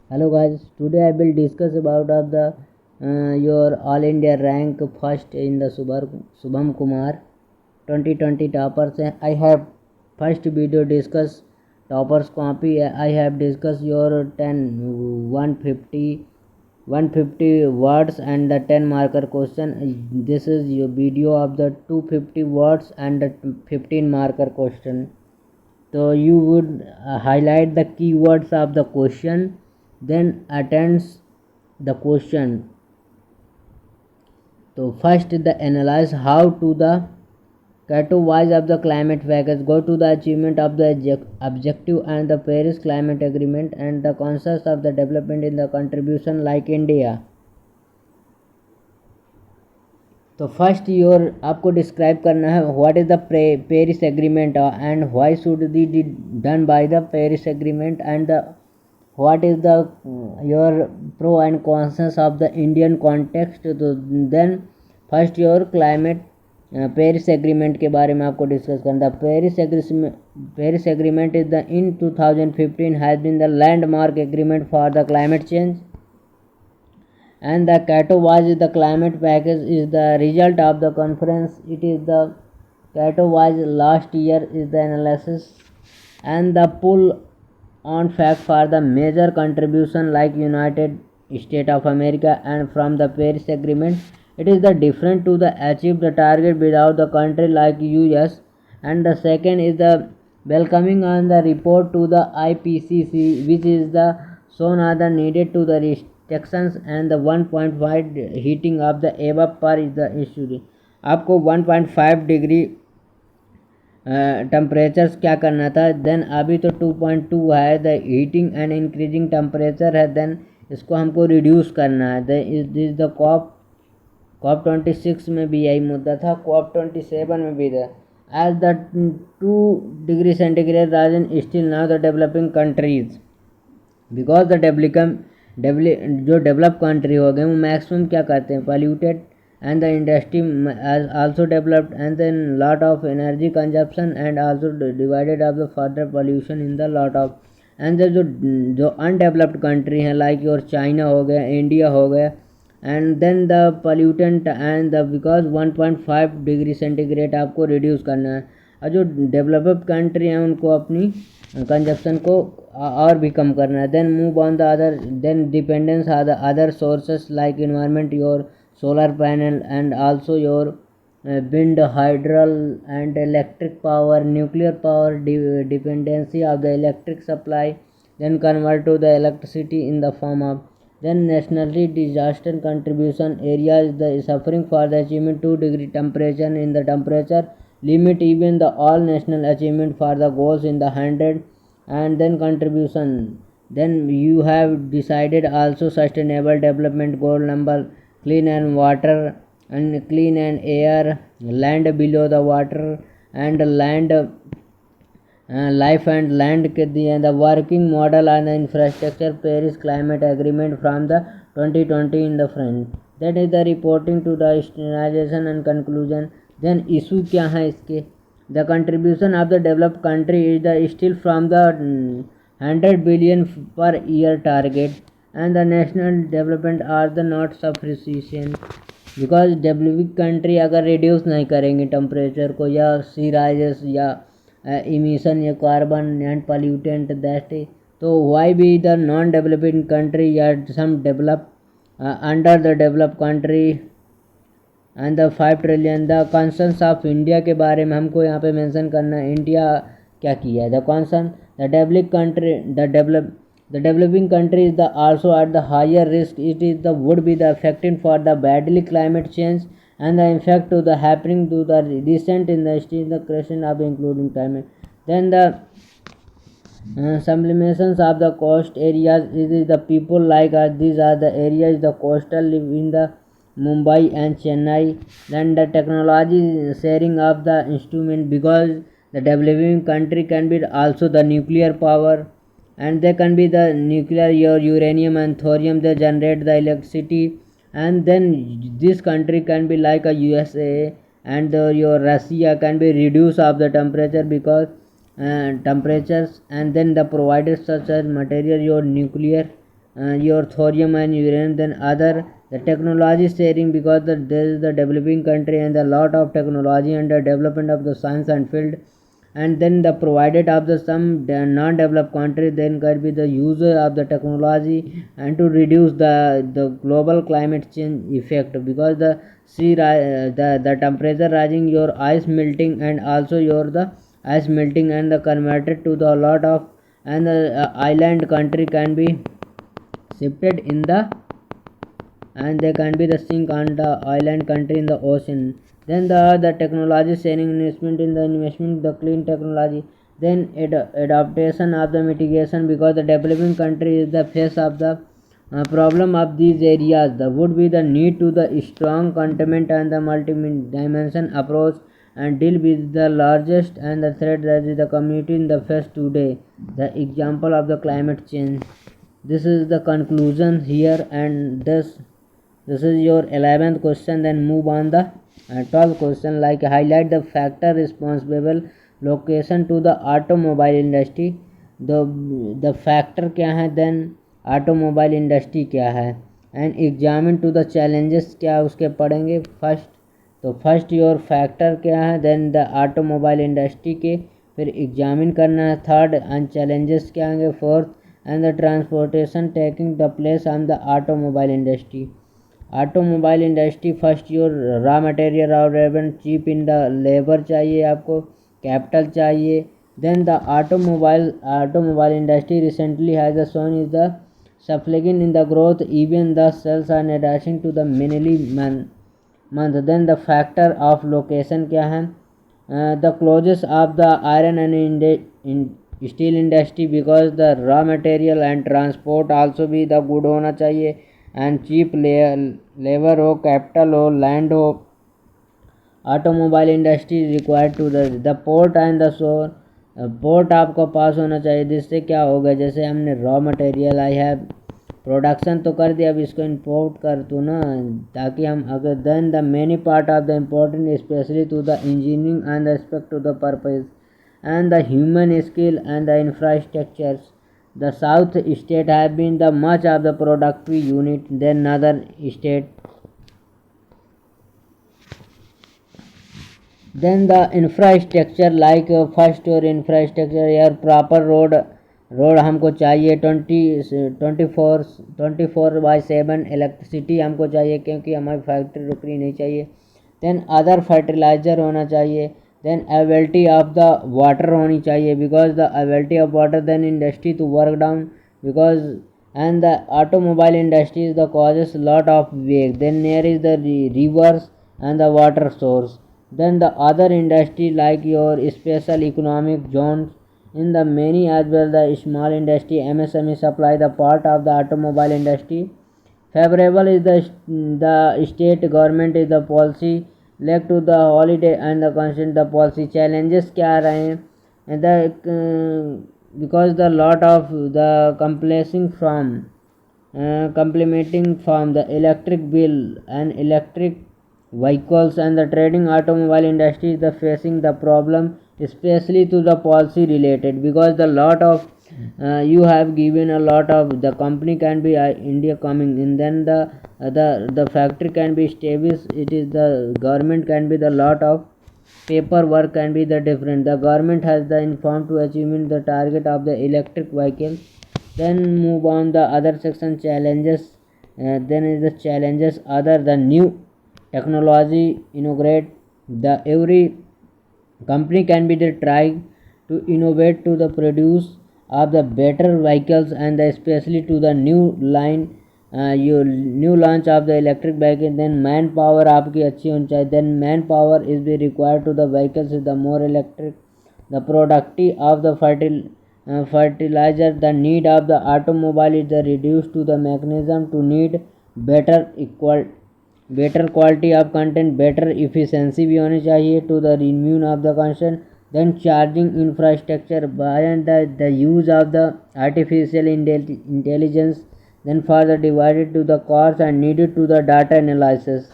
Hello guys, today I will discuss about of the your All India rank first in the Shubham Kumar 2020 toppers. I have first video discuss toppers copy. I have discussed your 10 150 words and the 10 marker question. This is your video of the 250 words and the 15 marker question. So you would highlight the keywords of the question, then attends the question. So first the analyze how to the categories of the climate package, go to the achievement of the objective and the Paris climate agreement and the concerns of the development in the contribution like India. तो first your आपको describe करना है what is the Paris agreement and why should the done by the Paris agreement and the what is the your pro and cons of the Indian context. तो then first your climate Paris agreement के बारे में आपको डिस्कस करना. Paris agreement is the in 2015 has been the landmark agreement for the climate change. And the Katowice the climate package is the result of the conference. It is the Katowice last year is the analysis and the pull on fact for the major contribution like United States of America and from the Paris Agreement. It is the different to the achieve the target without the country like US. And the second is the welcoming on the report to the IPCC, which is the shown are the needed to the restrictions and the 1.5 heating of the above par is the issue. आपको 1.5 degree temperature क्या करना था. Then अभी तो 2.2 है the heating and increasing temperature है. Then इसको हमको रिड्यूस करना है. दिस द कॉप 26 में भी यही मुद्दा था, कॉप 27 में भी था. एज द 2 डिग्री सेंटीग्रेड राजन still now the developing countries because the जो डेवलप कंट्री हो गए वो मैक्सिमम क्या करते हैं polluted and the industry has also developed and then lot of energy consumption and also divided of the further pollution in the lot of and the जो undeveloped country हैं like your China हो गया, India हो गया, and then the pollutant and the because 1.5 degree centigrade आपको reduce करना है. और जो डेवलप्ड कंट्री हैं उनको अपनी कंजप्शन को और भी कम करना है. Then move on the other then dependence on the other sources like environment your solar panel and also your wind, hydro and electric power, nuclear power dependency of the electric supply, then convert to the electricity in the form of then nationally disaster contribution areas the suffering for the achievement 2 degree temperature in the temperature limit even the all national achievement for the goals in the 100 and then contribution. Then you have decided also sustainable development goal number clean and water and clean and air, land below the water and land life and land के दिए the working model and the infrastructure Paris climate agreement from the 2020 in the front. That is the reporting to the standardization and conclusion. Then issue क्या है इसके the contribution of the developed country is the still from the 100 billion per year target and the national development are the not sufficient because developing country अगर reduce नहीं करेंगे temperature को या sea rises या emission या carbon and pollutant that तो why be the non developing country या some develop under the develop country and the 5 trillion the concerns of India के बारे में हमको यहाँ पे मेंशन करना है. इंडिया क्या किया है the concern the develop country the developing country is the also at the higher risk. It is the would be the affected for the badly climate change and the effect to the happening to the recent in the question of including climate. Then the sublimations of the coast areas is the people like us. These are the areas the coastal live in the Mumbai and Chennai. Then the technology sharing of the instrument because the developing country can be also the nuclear power and there can be the nuclear your uranium and thorium they generate the electricity and then this country can be like a USA and your Russia can be reduce of the temperature because temperatures and then the provided such as material your nuclear your thorium and uranium. Then other the technology sharing, because there is the developing country and a lot of technology and the development of the science and field, and then the provided of the some non-developed country then can be the user of the technology and to reduce the global climate change effect, because the the temperature rising, your ice melting, and also your the ice melting and the converted to the lot of, and the island country can be shifted in the, and they can be the sink on the island country in the ocean. Then the technology sharing investment in the investment the clean technology, then adaptation of the mitigation, because the developing country is the face of the problem of these areas. The would be the need to the strong containment and the multi-dimension approach and deal with the largest and the threat that is the community in the face today. The example of the climate change. This is the conclusion here, and this is your 11th question. Then move on the 12th question, like highlight the factor responsible location to the automobile industry. The factor क्या है, then automobile industry क्या है, and examine to the challenges क्या उसके पढ़ेंगे first. तो first your factor क्या है, देन द ऑटोमोबाइल इंडस्ट्री के, फिर एग्जामिन करना है थर्ड, एंड चैलेंजेस क्या आएंगे fourth, and the transportation taking the place on the automobile industry. Automobile industry first your raw material और रेवन चीप इन द लेबर चाहिए आपको, कैपिटल चाहिए. Then the automobile industry recently has shown is the supplying in the growth, even the cells are adapting to the mainly month. Then the factor of location क्या है, the closest of the iron and steel industry, because the raw material and transport also भी the good होना चाहिए, and cheap labor हो, capital हो, land हो. Automobile industry required to the port and the shore. Port आपको पास होना चाहिए, जिससे क्या होगा, जैसे हमने रॉ मटेरियल आई है प्रोडक्शन तो कर दिया, अब इसको इंपोर्ट कर तो ना, ताकि हम अगर then the many part of the important specially to the engineering and respect to the purpose and the human skill and the infrastructures. The south state have been the much of the productive unit than northern state. Then the infrastructure, like first your infrastructure, your proper road हमको चाहिए, 24/7 electricity हमको चाहिए, क्योंकि हमारी factory रुकनी नहीं चाहिए. Then other fertiliser होना चाहिए. Then availability of the water होनी चाहिए, because the availability of water then industry to work down, because and the automobile industry is the causes lot of wake. Then there is the rivers and the water source. Then the other industry, like your special economic zones in the many as well the small industry MSME supply the part of the automobile industry. Favorable is the state government is the policy like to the holiday and the constant the policy. Challenges क्या आ रहे हैं, and the because the lot of the complementing from the electric bill and electric vehicles, and the trading automobile industry is the facing the problem, especially to the policy related, because the lot of you have given a lot of the company can be India coming in, then the factory can be established, it is the government can be the lot of paperwork can be the different. The government has the informed to achievement the target of the electric vehicle. Then move on the other section challenges. Then is the challenges other the new technology integrate, the every company can be the try to innovate to the produce of the better vehicles, and especially to the new line you new launch of the electric vehicle. Then manpower आपकी अच्छी होनी चाहिए. Then manpower is be required to the vehicles is the more electric. The productivity of the fertilizer, the need of the automobile is the reduced to the mechanism to need better quality of content, better efficiency भी होनी चाहिए to the renewal of the constant. Then charging infrastructure by and the use of the artificial intelligence, then further divided to the cost and needed to the data analysis.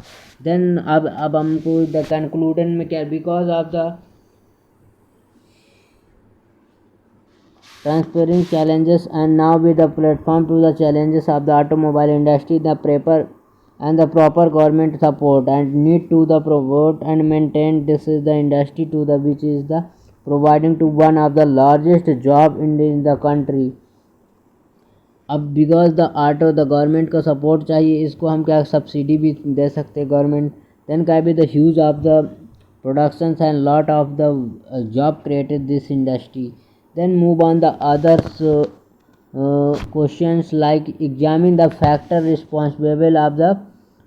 Then अब हमको the conclusion में क्या, because of the transferring challenges and now with the platform to the challenges of the automobile industry, the proper government support and need to the promote and maintain this is the industry to the which is the providing to one of the largest job in the country. अब because the auto the government का support चाहिए, इसको हम क्या subsidy भी दे सकते हैं government, then can be the huge of the productions and lot of the job created this industry. Then move on the others questions like examine the factor responsible of the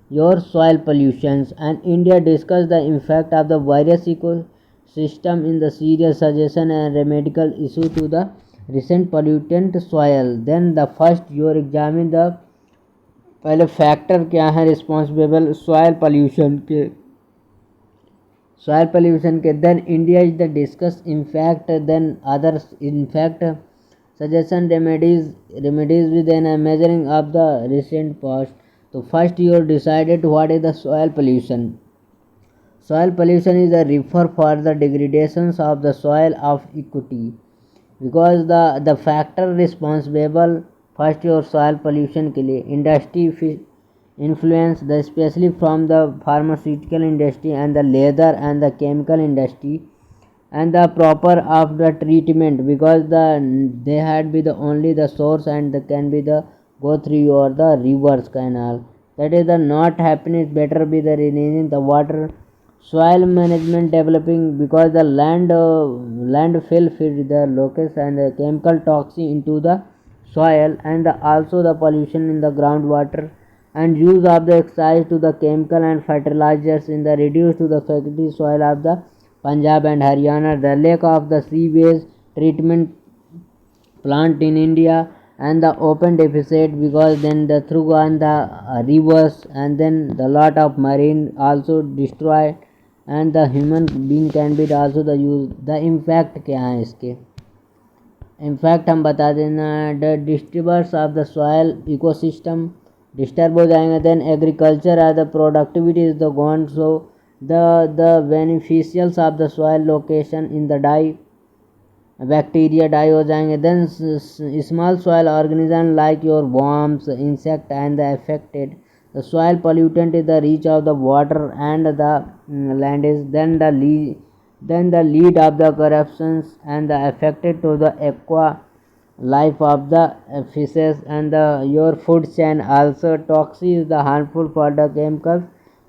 your soil pollutions and India discuss the impact of the various ecosystem in the serious suggestion and remedial issue to the recent pollutant soil. Then the first your examine the पहले factor क्या है responsible soil pollution के, then India is the discuss impact, then others impact suggestion remedies with an measuring of the recent past. तो first your decided what is the soil pollution. Soil pollution is a refer for the degradations of the soil of equity because the factor responsible first your soil pollution के लिए industry influence the especially from the pharmaceutical industry and the leather and the chemical industry and the proper of the treatment because they had be the only the source and the can be the go through or the rivers canal, that is the not happening better be the renewing the water. Soil management developing because the landfill feed the locus and the chemical toxin into the soil and also the pollution in the groundwater and use of the excise to the chemical and fertilizers in the reduce to the fertility soil of the Punjab and Haryana, the lack of the sewage treatment plant in India and the open deficit because then the through on the rivers and then the lot of marine also destroyed and the human being can be also the use the impact क्या है इसके impact हम बता देना. The disturbers of the soil ecosystem disturb हो जाएंगे, then agriculture are the productivity is the gone, so the beneficials of the soil location in the die bacteria die हो जाएंगे, then small soil organism like your worms insect and the affected. The soil pollutant is the reach of the water and the land is then the lead of the corruptions and the affected to the aqua life of the fishes and the your food chain also. Toxic is the harmful for the chemicals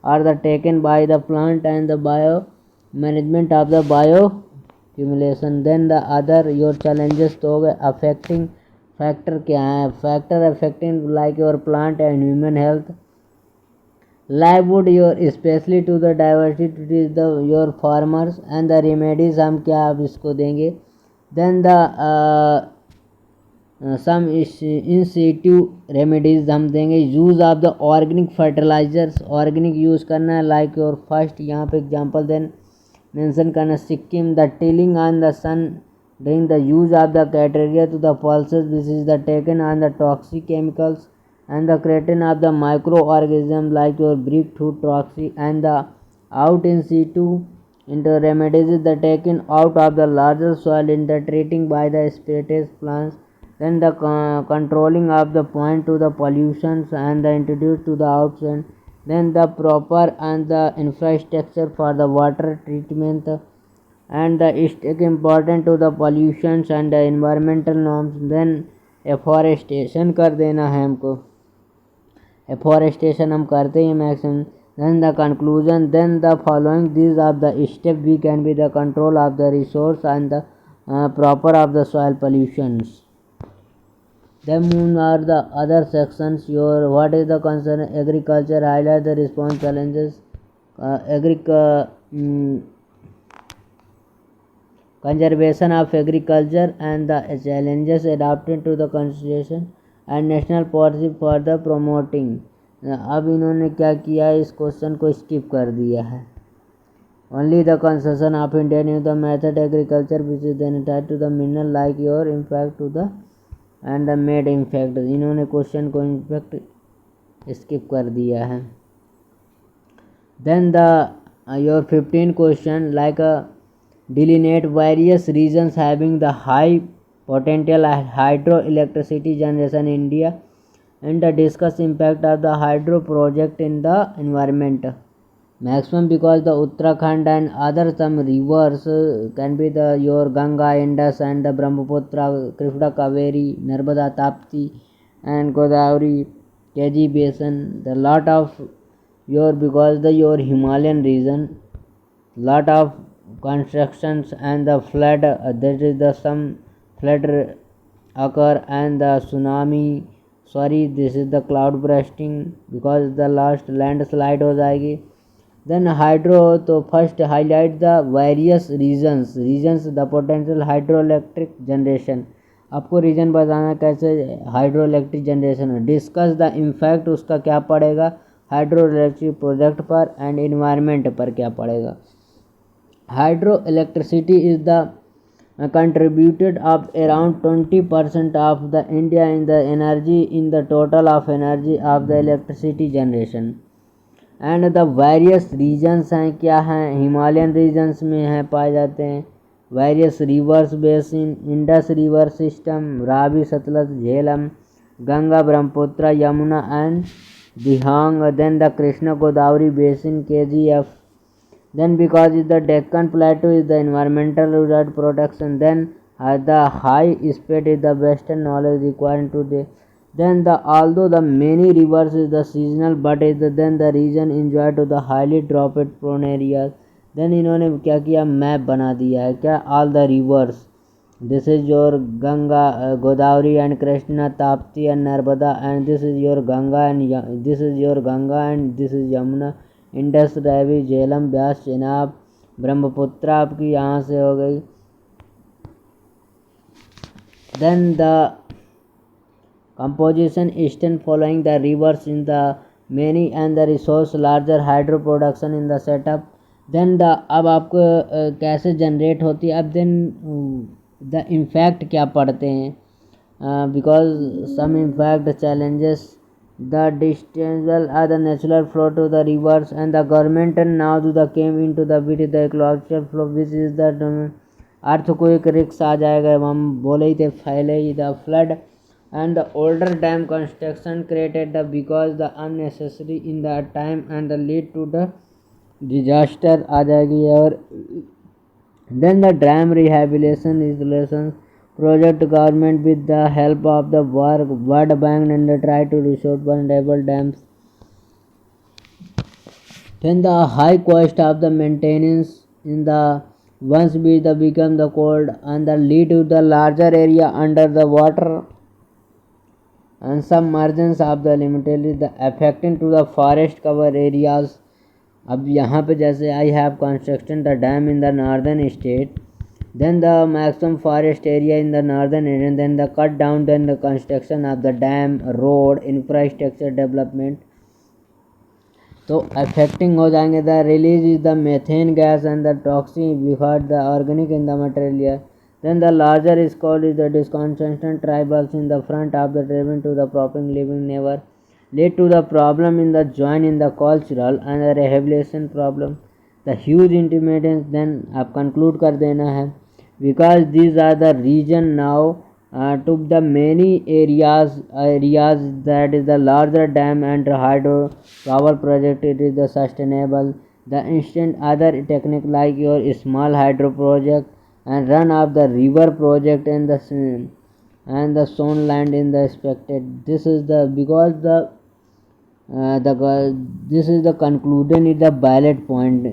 are the taken by the plant and the bio management of the bio accumulation. Then the other your challenges to affecting factor क्या है, factor affecting like your plant and human health, livelihood your especially to the diversity the your farmers and the remedies हम क्या अब इसको देंगे. then the some in situ remedies हम देंगे. Use of the organic fertilisers organic use करना है like your first यहाँ पे एग्जांपल देन मेंशन करना Sikkim the tilling on the sun during the use of the criteria to the pulses this is the taken on the toxic chemicals and the creating of the microorganisms like your breakthrough toxic and the out in situ into remedies is the taken out of the larger soil in the treating by the species plants, then the controlling of the point to the pollutions and the introduced to the outside, then the proper and the infrastructure for the water treatment and the is important to the pollutions and the environmental norms. then afforestation कर देना है हमको, afforestation हम करते ही maximum. then the conclusion then the following these are the steps we can be the control of the resource and the proper of the soil pollutions. then are the other sections your what is the concern agriculture highlight the response challenges conservation of agriculture and the challenges adapted to the constitution and national policy for the promoting. अब इन्होंने क्या किया इस question को skip कर दिया है. only the concession of Indian in the method agriculture which is then tied to the mineral like your impact to the and the made impact इन्होंने क्वेश्चन को इम्पैक्ट स्किप कर दिया है. then the your 15 question like a delineate various regions having the high potential hydroelectricity generation in India, and discuss impact of the hydro project in the environment. Maximum because the Uttarakhand and other some rivers can be the your Ganga, Indus and the Brahmaputra, Krishna, Kaveri, Narmada, Tapti and Godavari, KG basin. The lot of your because the your Himalayan region, lot of constructions and the flood. That is the some flood occur and the tsunami. Sorry, this is the cloud bursting because the last landslide हो जाएगी. Then hydro तो first highlight the various regions the potential hydroelectric generation. आपको reason बताना कैसे hydro electric generation है. Discuss the impact उसका क्या पड़ेगा हाइड्रो इलेक्ट्रिक प्रोजेक्ट पर एंड इन्वायरमेंट पर क्या पड़ेगा. Hydro electricity is the contributed of around 20% of the India in the energy in the total of energy of the electricity generation. And the various regions हैं क्या हैं Himalayan regions में हैं पाए जाते हैं. Various rivers basin Indus river system Ravi Sutlej Jhelum Ganga Brahmaputra Yamuna and Dihang. Then the Krishna Godavari basin KGF. Then because is the Deccan Plateau is the environmental result protection. Then the high speed is the western knowledge required today. Then the although the many rivers is the seasonal but is the, then the region enjoy to the highly drought prone areas. Then इन्होंने क्या किया map बना दिया है क्या all the rivers. This is your Ganga, Godavari and Krishna, Tapti and Narmada, and this is your Ganga and this is your Ganga and this is Yamuna. Indus Ravi Jhelum Beas Chenab Brahmaputra आपकी यहाँ से हो गई. Then the composition eastern following the rivers in the many and the resource larger hydro production in the setup. Then the अब आपको कैसे generate होती है. अब देन द इम्पैक्ट क्या पड़ते हैं because some impact challenges. The distinctive are the natural flow to the rivers and the government and now to the came into the with the ecological flow which is the earthquake risks आ जाएगा. हम बोले ही थे फैले ही the flood and the older dam construction created the because the unnecessary in the time and the lead to the disaster आ जाएगी. और then the dam rehabilitation installations project government with the help of the World Bank and try to restore vulnerable dams. Then the high cost of the maintenance in the once be the become the cold and the lead to the larger area under the water and some margins of the limited the affecting to the forest cover areas. अब यहाँ पे जैसे I have construction the dam in the northern state. Then the maximum forest area in the northern area, then the cut down, then the construction of the dam, road, infrastructure development. तो affecting हो जाएंगे. The release is the methane gas and the toxin before the organic in the material. Then the larger scale is the discontented tribals in the front of the driven to the propping living never lead to the problem in the join in the cultural and the rehabilitation problem. The huge intermittent then आप conclude कर देना है because these are the region now took the many areas that is the larger dam and hydro power project. It is the sustainable the instant other technique like your small hydro project and run of the river project and the sown land in the expected. This is the because this is the conclusion is the ballot point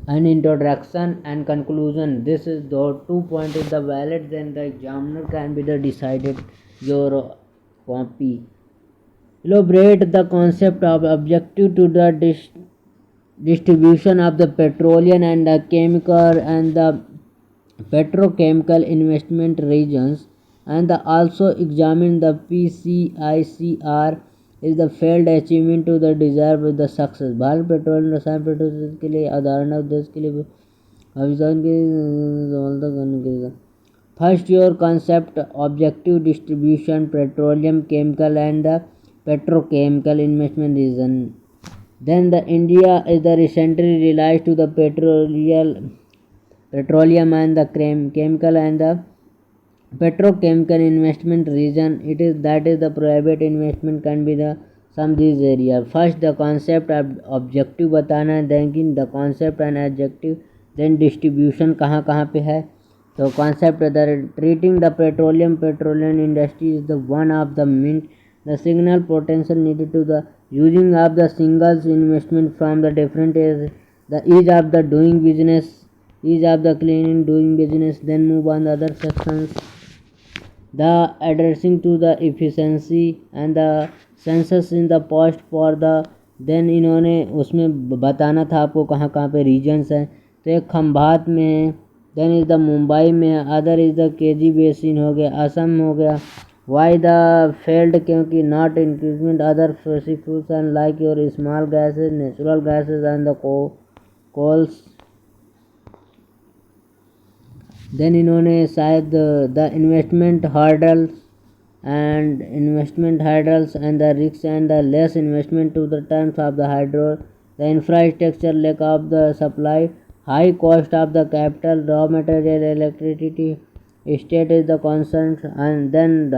and introduction and conclusion. This is the 2 point is the ballot. Then the examiner can be the decided your copy. Elaborate the concept of objective to the distribution of the petroleum and the chemical and the petrochemical investment regions and also examine the PCICR is the failed achievement to the desire with the success. Bharat petroleum रसायन petrol के लिए उदाहरण उद्देश्य के लिए अभियान के first your concept objective distribution petroleum chemical and the petrochemical investment region. Then the India is the recently realized to the petroleum and the chemical and the Petrochemical investment region, it is that is the private investment can be the some these area. First the concept objective बताना है, then the concept and objective, then distribution कहाँ कहाँ पे है. So concept the treating the petroleum industry is the one of the mint the signal potential needed to the using of the singles investment from the different areas, the ease of the doing business, ease of the cleaning doing business. Then move on the other sections, the addressing to the efficiency and the census in the post for the. देन इन्होंने उसमें बताना था आपको कहाँ कहाँ पे regions हैं. तो एक खंभात में है, देन इज़ द मुंबई में है, other is the K G basin हो गया, असम हो गया. वाई द फेल्ड, क्योंकि not increasement other fuels and like your small gases natural gases and the coals. Then इन्होंने शायद the investment hurdles and the risks and the less investment to the terms of the hydro, the infrastructure lack of the supply, high cost of the capital, raw material, electricity, state is the concern. And then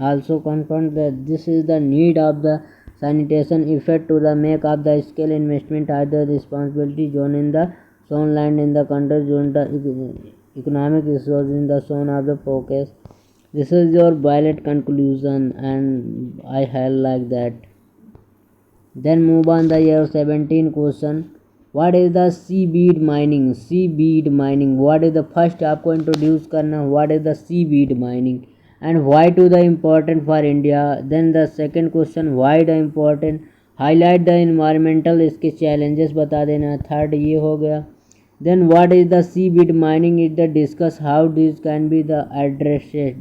also confront that this is the need of the sanitation effect to the make of the scale investment are the responsibility zone in the zone land in the country zone the economic resource in the zone of the focus. This is your valid conclusion and I have like that. Then move on the year 17 question. What is the seaweed mining? Seaweed mining. What is the first आपको introduce करना. What is the seaweed mining and why to the important for India? Then the second question, why the important. Highlight the environmental इसके challenges बता देना. Third ये हो गया. Then what is the seaweed mining is the discuss how this can be the addressed.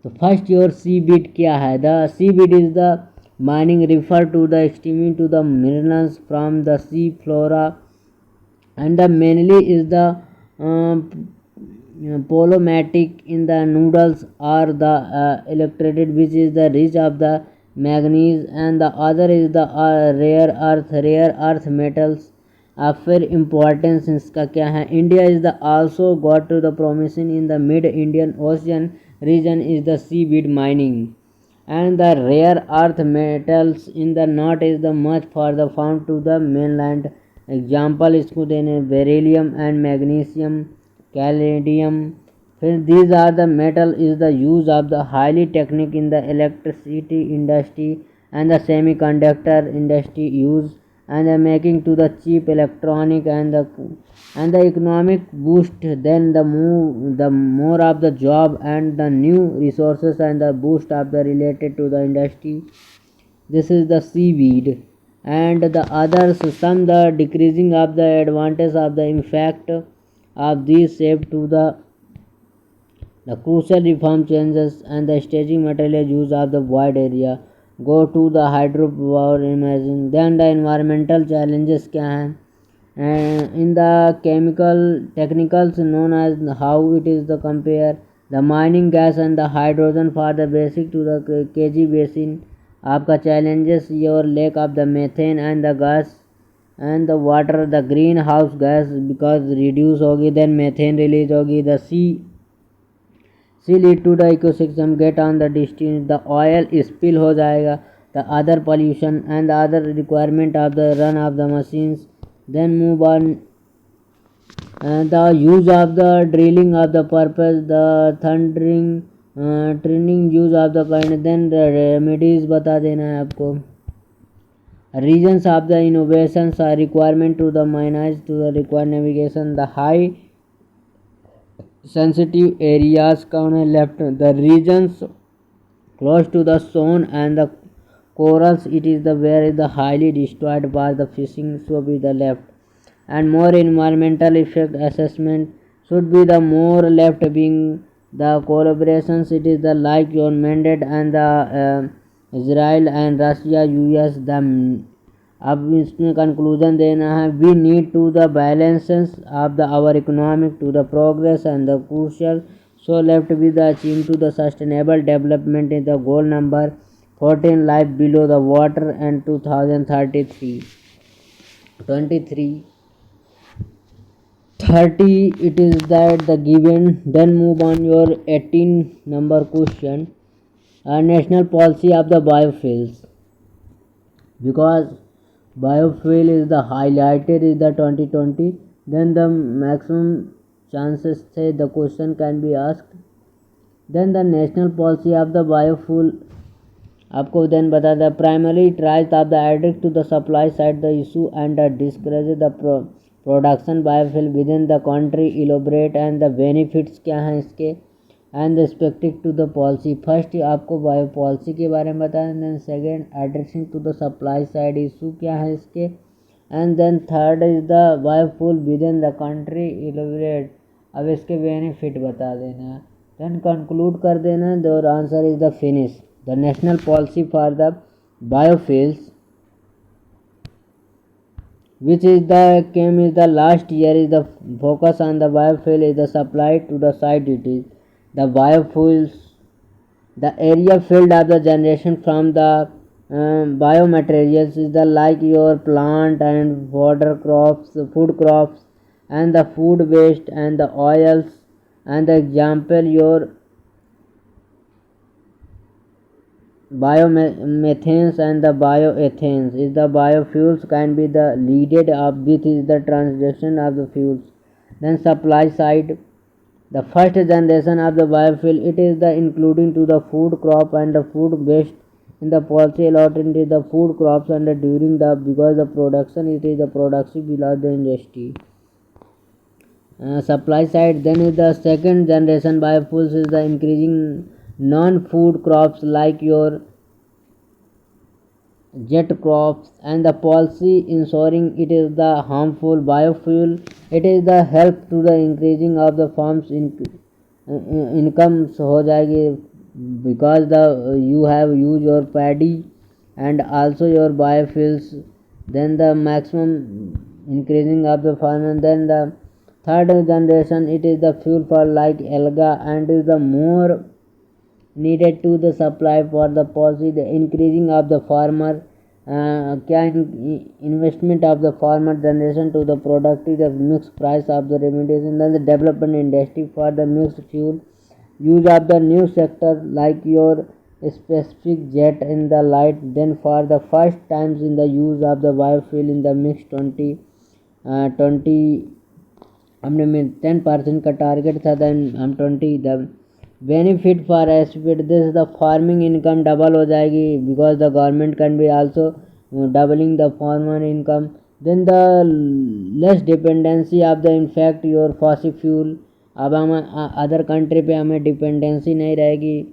So first your seaweed क्या है. The seaweed is the mining refer to the extremely to the minerals from the sea flora and the mainly is the polymatic in the noodles or the electrolyte which is the rich of the manganese and the other is the rare earth metals of very importance. इसका क्या है. India is the also got to the promising in the mid Indian Ocean region is the seaweed mining and the rare earth metals in the north is the much for the found to the mainland. Example इसको देने beryllium and magnesium, caladium. फिर these are the metal is the use of the highly technique in the electricity industry and the semiconductor industry use and the making to the cheap electronic and the economic boost. Then the more of the job and the new resources and the boost of the related to the industry. This is the seaweed and the others some the decreasing of the advantage of the impact of these shape to the crucial reform changes and the staging material use of the wide area go to the hydropower imagine. Then the environmental challenges क्या हैं in the chemical technicals known as how it is the compare the mining gas and the hydrogen for the basic to the kg basin. आपका challenges your lack of the methane and the gas and the water the greenhouse gas because reduce होगी then methane release होगी the sea lead to the ecosystem get on the distance the oil spill हो जाएगा the other pollution and the other requirement of the run of the machines. Then move on the use of the drilling of the purpose the thundering training use of the kind. Then the remedies बता देना है आपको. Regions of the innovations are requirement to the miners to the require navigation the high sensitive areas कौन है left the regions close to the zone and the corals it is the where is the highly destroyed by the fishing so be the left and more environmental effect assessment should be the more left being the collaborations it is the like your mandate and the Israel and Russia US the. अब इसमें conclusion देना है we need to the balances of the our economic to the progress and the crucial so left with the achieve to the sustainable development in the goal number 14 life below the water and 2033 23 30 it is that the given. Then move on your 18 number question. National policy of the biofuels, because biofuel is the highlighted in the 2020, then the maximum chances say the question can be asked. Then the national policy of the biofuel आपको then बता दें primarily tries of the addict to the supply side the issue and discourages the production biofuel within the country, elaborate and the benefits क्या हैं इसके and respective to the policy. First आपको bio policy के बारे में बताया, then second addressing to the supply side issue क्या है इसके, and then third is the biofuel within the country elaborate, अब इसके बेनिफिट बता देना, देन कंक्लूड कर देना और answer is the finish. The national policy for the biofuels which is the came is the last year is the focus on the biofuel is the supply to the site it is the biofuels, the area filled of the generation from the biomaterials is the like your plant and water crops, food crops and the food waste and the oils, and the example your biomethanes and the bioethanes is the biofuels can be the leaded up with is the transition of the fuels. Then supply side, the first generation of the biofuel it is the including to the food crop and the food waste in the policy allotted to the food crops and the during the because the production it is the production below the industry. Supply side, then is the second generation biofuels is the increasing non-food crops like your jet crops and the policy ensuring it is the harmful biofuel it is the help to the increasing of the farms incomes हो जाएगी because the you have use your paddy and also your biofuels, then the maximum increasing of the farm, and then the third generation it is the fuel for like alga and is the more needed to the supply for the policy the increasing of the farmer investment of the farmer generation to the product is the mixed price of the remediation, then the development industry for the mixed fuel use of the new sector like your specific jet in the light, then for the first times in the use of the biofuel in the mixed 20 हमने में 10% का target था, then हम 20 the benefit for aspect this the farming income double हो जाएगी because the government can be also doubling the farmer income, then the less dependency of the in fact your fossil fuel, अब हम other country पे हमें dependency नहीं रहेगी,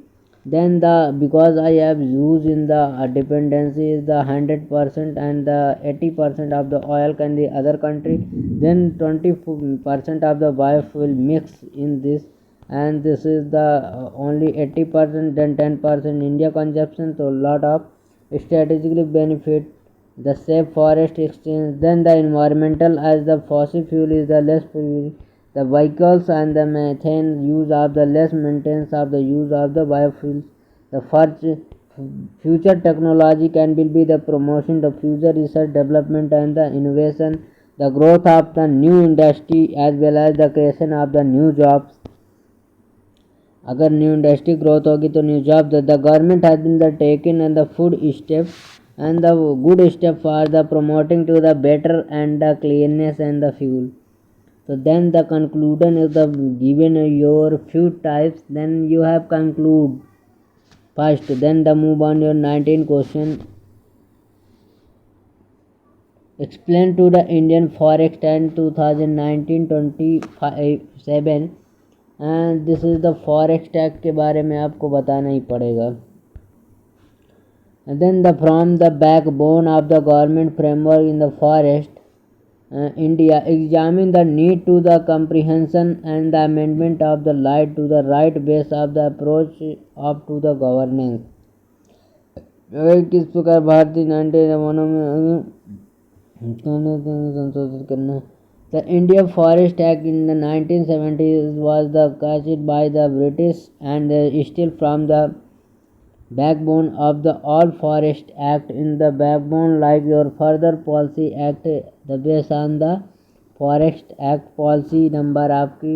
then the because I have used in the dependency is the 100% and the 80% of the oil can the other country, then 20% of the biofuel mix in this, and this is the only 80%, then 10% India consumption, so lot of strategically benefit the safe forest exchange, then the environmental as the fossil fuel is the less the vehicles and the methane use of the less maintenance of the use of the biofuels. The first future technology can be the promotion, the future research development and the innovation, the growth of the new industry as well as the creation of the new jobs. अगर new industry growth होगी तो new job the government has been the taken and the food step and the good step for the promoting to the better and the cleanness and the fuel. So then the conclusion is the given your few types, then you have conclude first, then the move on your 19 question. Explain to the Indian Forest Act 2019-27 and this is the Forest Act के बारे में आपको बताना ही पड़ेगा. And then the from the backbone of the government framework in the forest India examine the need to the comprehension and the amendment of the light to the right base of the approach of to the governance. किस प्रकार भारतीय 1991 में संशोधित करना. The India Forest Act in the 1970s was the passed by the British and still from the backbone of the all forest act in the backbone like your further policy act the based on the forest act policy number आपकी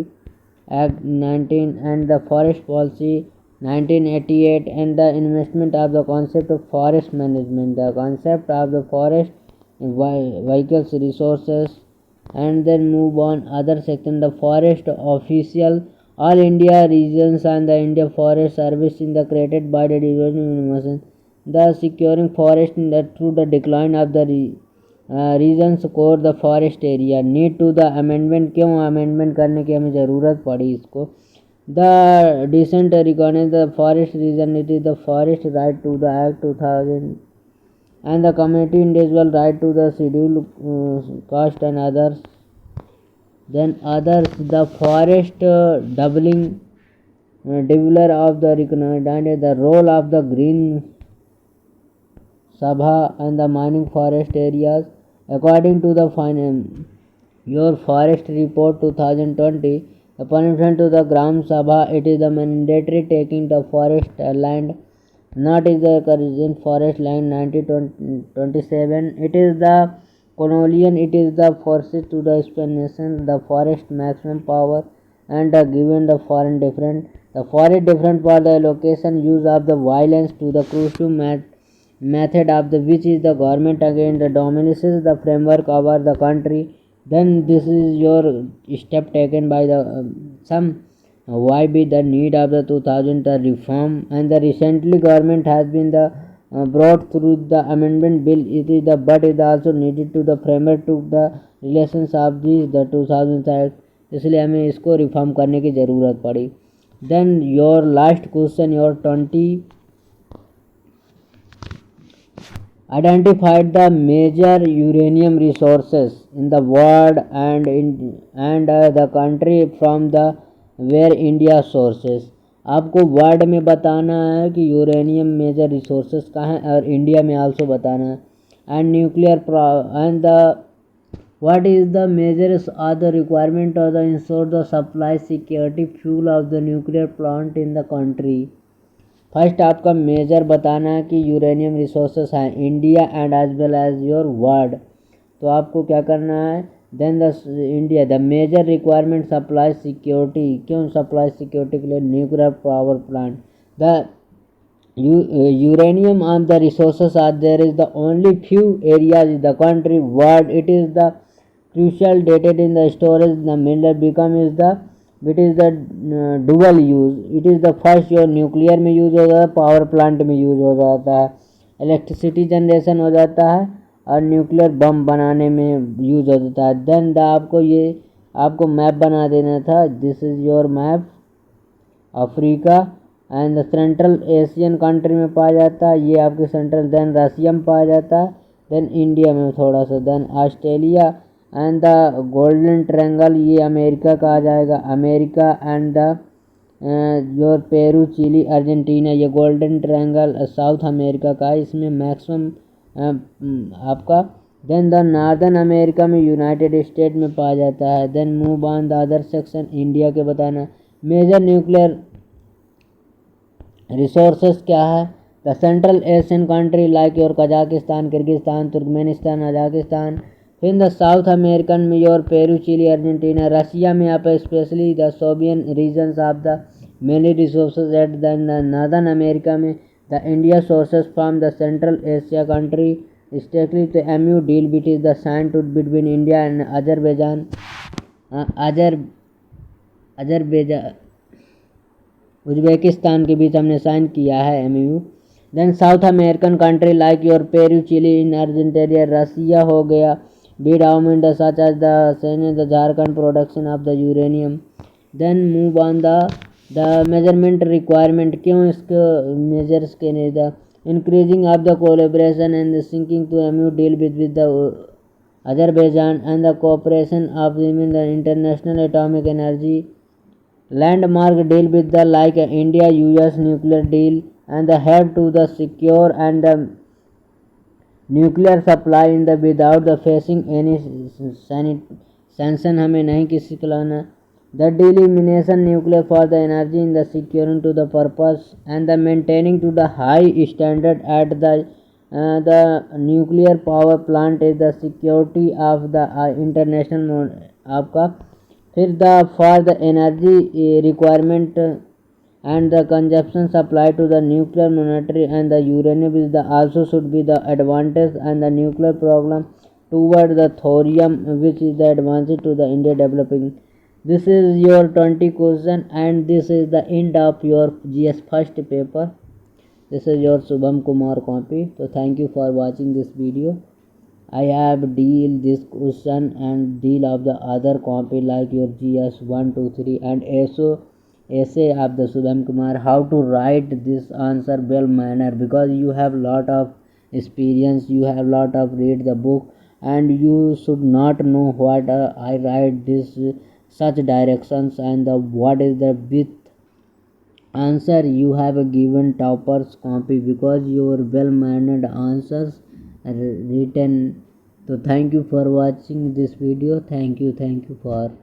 act 19 and the forest policy 1988 and the investment of the concept of forest management, the concept of the forest vehicles resources, and then move on other section, the forest official all India regions and the India Forest Service in the created by the division the securing forest in the through the decline of the regions core the forest area need to the amendment क्यों amendment करने की हमें ज़रूरत पड़ी इसको the decent recognize the forest region, it is the forest right to the act 2000 and the community individual right to the schedule cost and others. Then others the forest doubling developer of the recognized the role of the green sabha and the mining forest areas according to the your forest report 2020. The punishment to the Gram Sabha, it is the mandatory taking the forest land, not is the current forest land 1927. It is the colonial, it is the forces to the explanation, the forest maximum power and given the foreign different. The forest different for the location use of the violence to the crucial method of the which is the government against the dominates the framework over the country. Then this is your step taken by the some why be the need of the 2000 reform and the recently government has been the brought through the amendment bill it is the but is also needed to the framework to the relations of the 2000 act इसलिए हमें इसको reform करने की ज़रूरत पड़ी. Then your last question your 20 identified the major uranium resources in the world and the country from the where India sources. आपको world में बताना है कि यूरेनियम मेजर रिसोर्सेज कहाँ हैं और इंडिया में आल्सो बताना है. And nuclear and the what is the measures are the requirement of the ensure the supply security fuel of the nuclear plant in the country. First आपका major बताना है कि यूरेनियम रिसोर्सेस हैं India and as well as your world. तो आपको क्या करना है. Then the India the major requirement supply security क्यों सप्लाई सिक्योरिटी के लिए nuclear power plant. The uranium and the resources are there is the only few areas in the country world it is the crucial dated in the storage the mineral become is the it is the dual use it is the first your nuclear में use हो जाता है power plant में use हो जाता है electricity generation हो जाता है और न्यूक्लियर बम बनाने में यूज़ हो जाता है. देन द आपको मैप बना देना था. This is your map Africa and central Asian country में पाया जाता है. ये आपके सेंट्रल देन रशिया में पाया जाता है. देन इंडिया में थोड़ा सा. Then Australia and the golden triangle ये अमेरिका का आ जाएगा. America and the your Peru Chile Argentina ये गोल्डन ट्रायंगल साउथ अमेरिका का है. इसमें मैक्सिमम आपका. देन द नॉर्दर्न अमेरिका में यूनाइटेड स्टेट में पाया जाता है. Then move on the other section India के बताना. मेजर न्यूक्लियर रिसोर्सेस क्या है. The central Asian country like your Kazakhstan Kyrgyzstan Turkmenistan अजाकिस्तान. फिर द साउथ अमेरिकन में your Peru Chile Argentina. Russia में आप specially the Soviet regions of the many resources at the northern America में the India sources from the central Asia country stately the MoU deal bit is the sign to between India and Azerbaijan Uzbekistan के बीच हमने sign किया है MoU. Then South American country like your Peru Chile in Argentina Russia हो गया. बी डाउमेंट such as the Jharkhand production of the uranium. Then move on the measurement requirement क्यों इसके मेजर्स के नहीं the increasing of the collaboration and sinking to M U deal with the Azerbaijan and the cooperation of the international atomic energy landmark deal with the like India US nuclear deal and the help to the secure and the nuclear supply in the without the facing any sanction हमें नहीं किसी को लाना. The elimination nuclear for the energy in the securing to the purpose and the maintaining to the high standard at the nuclear power plant is the security of the international आपका। फिर the for the energy requirement and the consumption supply to the nuclear monetary and the uranium is the also should be the advantage and the nuclear program toward the thorium which is the advantage to the India developing. This is your 20 question and this is the end of your GS first paper. This is your Shubham Kumar copy. So thank you for watching this video. I have deal this question and deal of the other copy like your GS 1, 2, 3 and essay of the Shubham Kumar how to write this answer well manner, because you have lot of experience, you have lot of read the book and you should not know what I write this such directions and the what is the with answer you have a given topper's copy, because your well mannered answers are written. So thank you for watching this video. Thank you for